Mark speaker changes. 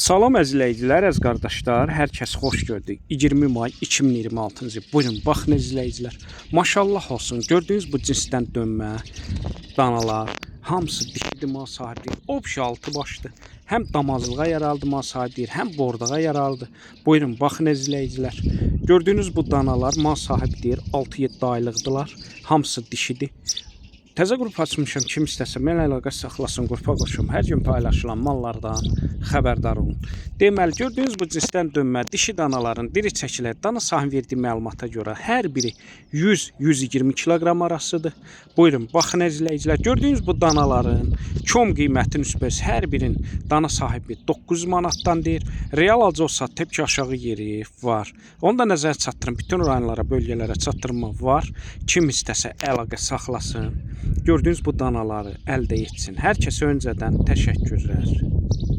Speaker 1: Salam əzizləyicilər, əziz qardaşlar, hər kəs xoş gördük. 20 may 2026-cı il. Buyurun, baxın əzizləyicilər. Maşallah olsun. Gördüyünüz bu cinsdən dönmə danalar hamısı dişidir, mal sahibi. Obşi altı başlı. Həm damazlığa yaraldı mal sahibi, həm bordağa yaraldı. Buyurun, baxın əzizləyicilər. Gördüyünüz bu danalar mal sahibi 6-7 aylıqdılar. Hamısı dişidir. Təzə qrup açmışam, kim istəsə mənlə əlaqə saxlasın, qrupa qoşum. Hər gün paylaşılan mallardan xəbərdar olun. Deməli, gördüyünüz bu cinsdən dönmə dişi danaların diri çəkilir. Dana sahibinin verdiyi məlumata görə hər biri 100-120 kiloqram arasıdır. Buyurun, baxın əzizləyicilər. Gördüyünüz bu danaların kom qiyməti nisbəs hər birinin dana sahibi 900 manatdan deyir. Real alcı olsa tepki aşağı yeri var. Onu da nəzərə çatdırın. Bütün rayonlara, bölgələrə çatdırma var. Kim istəsə əlaqə saxlasın. Gördüyünüz bu danaları əldə etsin. Hər kəsə öncədən təşəkkürlər.